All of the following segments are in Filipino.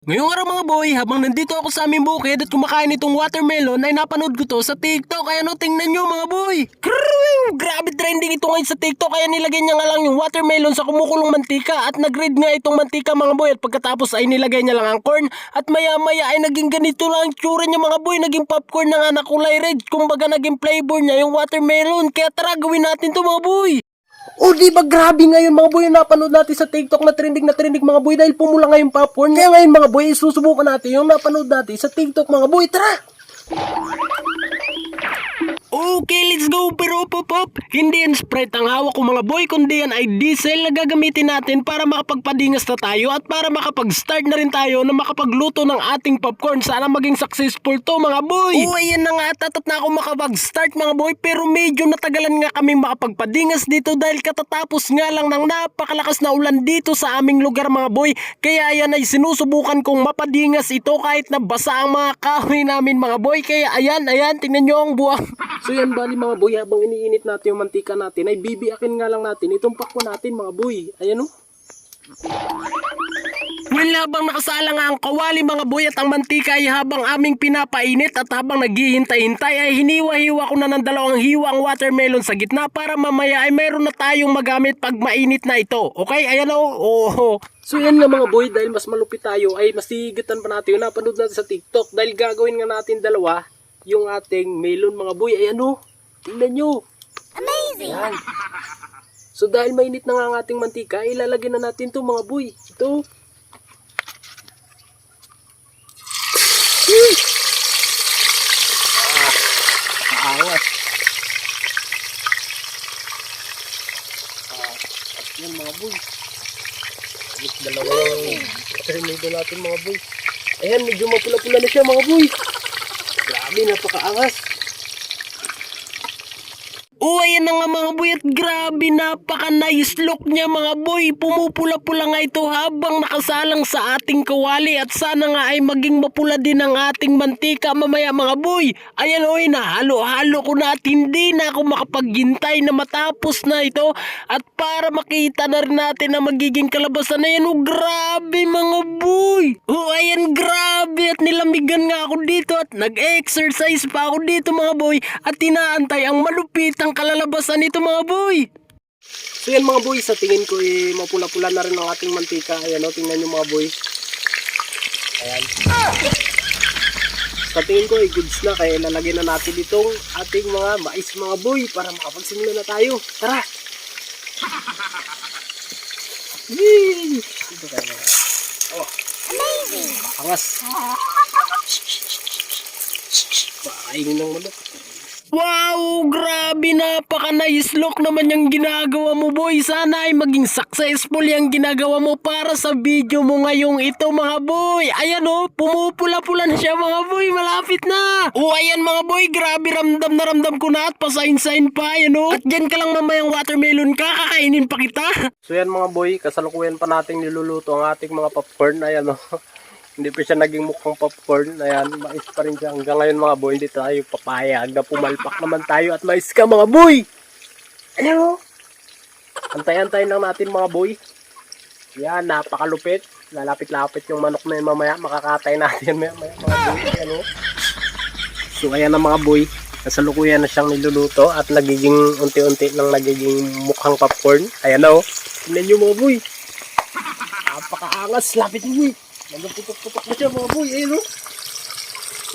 Ngayong araw mga boy, habang nandito ako sa aming bukid at kumakain itong watermelon ay napanood ko to sa TikTok. Kaya no, tingnan nyo mga boy. Grabe trending ito ngayon sa TikTok. Kaya nilagay niya nga lang yung watermelon sa kumukulong mantika at nag-red nga itong mantika mga boy. At pagkatapos ay nilagay niya lang ang corn at maya maya ay naging ganito lang ang tsura niya mga boy. Naging popcorn na nga na kulay red. Kumbaga naging flavor niya yung watermelon. Kaya tara gawin natin to mga boy. O di ba grabe ngayon mga boy, napanood natin sa TikTok na trending mga boy dahil pumula nga yung popcorn. Kaya ngayon mga boy, susubukan natin yung napanood natin sa TikTok mga boy. Tara! Okay, let's go. Pero pop. Hindi yan Sprite ang hawak ko mga boy, kundi yan ay diesel na gagamitin natin para makapagpadingas na tayo at para makapag-start na rin tayo na makapagluto ng ating popcorn. Sana maging successful to mga boy. Oo, ayan na nga, tatat na ako makapag-start mga boy, pero medyo natagalan nga kaming makapagpadingas dito dahil katatapos nga lang ng napakalakas na ulan dito sa aming lugar mga boy. Kaya yan ay sinusubukan kong mapadingas ito kahit na basa ang mga kahoy namin mga boy. Kaya ayan, tingnan nyo ang buwang. So yan bali mga boy, habang iniinit natin yung mantika natin ay bibiakin nga lang natin itong pakwan natin mga boy. Ayan o. Well, habang nakasala nga ang kawali mga boy at ang mantika ay habang aming pinapainit at habang naghihintay-hintay ay hiniwa-hiwa ko na ng dalawang hiwa ang watermelon sa gitna para mamaya ay mayroon na tayong magamit pag mainit na ito. Okay, ayan o. Oh. So yan nga mga boy, dahil mas malupit tayo ay masigitan pa natin yung napanood natin sa TikTok dahil gagawin nga natin dalawa yung ating melon mga boy. Ayan o, tingnan nyo. Amazing! Ayan. So dahil mainit na nga ang ating mantika, ilalagay na natin to mga boy. Ito. Aangas. At yan mga boy. Dalawang terminado natin mga boy. Ayan, medyo mapula-pula na siya mga boy. Grabe, napakaangas. Oh, ayan na nga mga boy at grabe, napaka-nice look niya mga boy. Pumupula-pula nga ito habang nakasalang sa ating kawali at sana nga ay maging mapula din ang ating mantika mamaya mga boy. Ayan oy, nahalo-halo ko na at hindi na ako makapaghintay na matapos na ito at para makita na rin natin na magiging kalabasan na yan. Oh, grabe mga boy. Oh, ayan, grabe at nilamigan nga ako dito at nag-exercise pa ako dito mga boy at tinaantay ang malupitang kalalabasan nito mga boy. So yan mga boy, sa tingin ko mapula-pula na rin ang ating mantika. Ayan o, tingnan nyo mga boy. Ayan. Sa tingin ko goods na, kaya ilalagay na natin itong ating mga mais mga boy para makapagsimula na tayo. Tara! Yee! Ito tayo mga. Oh. Amazing! Angas! Pakainin ng manok. Wow, grabe, napaka-nice look naman yung ginagawa mo boy. Sana ay maging successful yung ginagawa mo para sa video mo ngayong ito mga boy. Ayan o, pumupula-pula na siya mga boy, malapit na. O ayan mga boy, grabe, ramdam na ramdam ko na at pasain-sain pa. Ayan o, at dyan ka lang mamayang watermelon ka, kakainin pa kita. So yan mga boy, kasalukuyan pa nating niluluto ang ating mga popcorn. Ayan o. Hindi pa siya naging mukhang popcorn. Ayan, mais pa rin siya. Hanggang ngayon mga boy, hindi tayo papayag na pumalpak naman tayo at mais ka mga boy. Ayan o. Antay-antay lang natin mga boy. Ayan, napakalupit. Lalapit-lapit yung manok na yun mamaya. Makakatay natin maya mga boy. Ayan o. So ayan na mga boy. Kasalukuyan na siyang niluluto at nagiging unti-unti lang nagiging mukhang popcorn. Ayan na o. Tignan nyo mga boy. Napakaangas. Lapit nyo boy. Nagputok-putok na siya mga boy. Ayan o.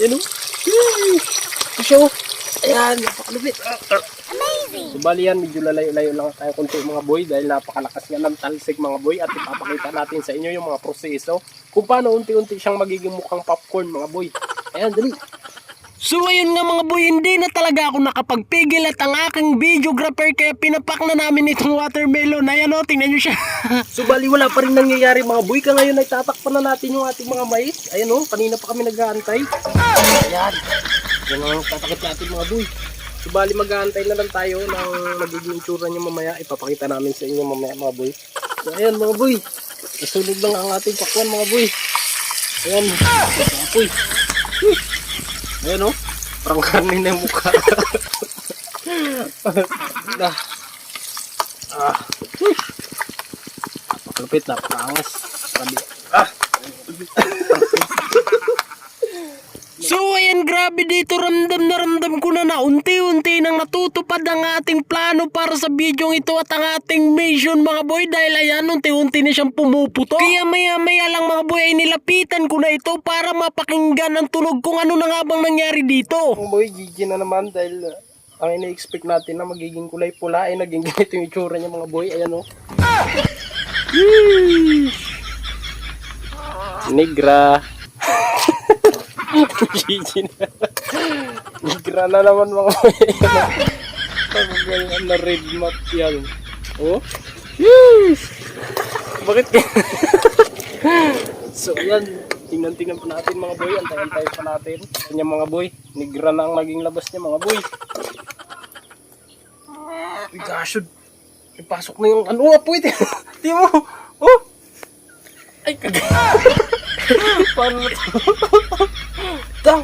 Ayan o. Ito siya o. Ayan, napakalupit. Amazing! So bali yan, medyo lalayo-layo lang tayo konti mga boy dahil napakalakas nga ng talsik mga boy at ipapakita natin sa inyo yung mga proseso kung paano unti-unti siyang magiging mukhang popcorn mga boy. Ayan, dali. So ayun nga mga boy, hindi na talaga ako nakapagpigil at ang aking videographer kaya pinapak na namin itong watermelon. Ayan o, tingnan nyo siya. So bali wala pa rin nangyayari mga boy, ka ngayon ay tatakpan na natin yung ating mga mais. Ayan o, kanina pa kami nag-aantay. Ayan, yan ang tatakit natin mga boy. So bali mag-aantay na lang tayo ng magiging tsura niya mamaya. Ipapakita namin sa inyo mamaya mga boy. So ayan mga boy, nasunod lang ang ating pakwan mga boy. Ayan, boy. Ayan o, parang karne na yung mukha. Napakalupit, napakaangas. grabe dito, ramdam na ramdam ko na unti-unti nang natutupad ang ating plano para sa video ito at ang ating mission mga boy, dahil ayan, unti-unti na siyang pumuputo. Kaya maya-maya lang mga boy ay nilapitan ko na ito para mapakinggan ang tunog kung ano na nga bang nangyari dito. Mga boy, GG na naman dahil ang ina-expect natin na magiging kulay pula ay naging ganito yung itsura niya mga boy. Ayan o. Negra. GG na. Negra na naman mga boy. Pag-ganyan na red map yan. Oh. Bakit so yan, tingnan pa natin mga boy. Antay pa natin. Kanya mga boy, negra na ang naging labas niya mga boy. Uy gosh, ipasok na yung ano nga po ito. Di mo. Oh. Ay kagay. Paano na ito? Tang.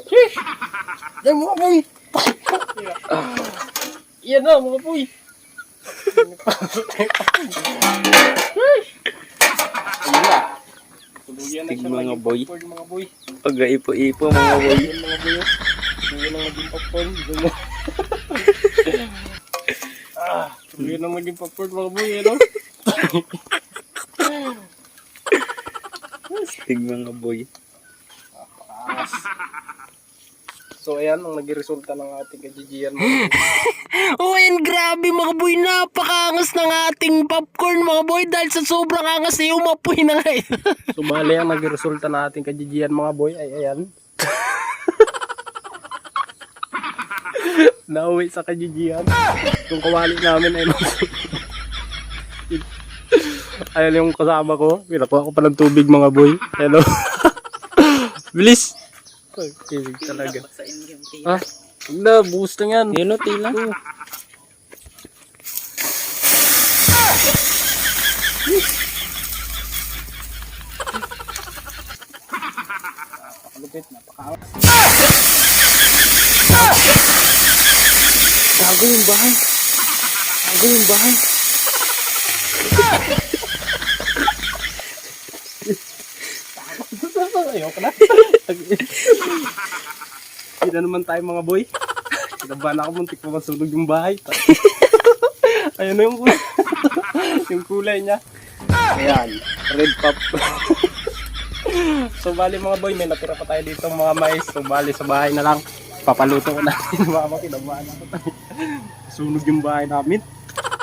Sheesh. Yan mga boy. Yan na mga boy. Ayun na. Stig mga boy. Mga boy. Pag-ipo-ipo mga boy. Yan mga boy. Hindi na maging popcorn. Hindi na maging popcorn mga boy. Ano? Stig mga boy. So ayan ang nagresulta ng ating kajijian. Oh ayan, grabe mga boy, napakaangas ng ating popcorn mga boy, dahil sa sobrang angas ay umapoy na nga. So bali ang nagresulta ng ating kajijian mga boy ay ayan. Nauwi sa kajijian. Yung kawali namin ay ayan yung kasama ko. Pinakuha ko pa ng tubig mga boy. Hello. Bilis. Kilig talaga. Ah, na boost lang yan. Yun o, tila. Napakalupit, napakaangas. Gago yung bahay. Gago yung bahay. Ayoko na. Hindi na naman tayo mga boy. Kinabahan ako, muntik pa masunog yung bahay. Ayun na yung kulay. Yung kulay niya. Ayan, red pop. So bali mga boy, may natira pa tayo dito mga mais. So bali sa bahay na lang. Papaluto ko natin. Mama, kinabahan ako tayo. Sunog yung bahay namin.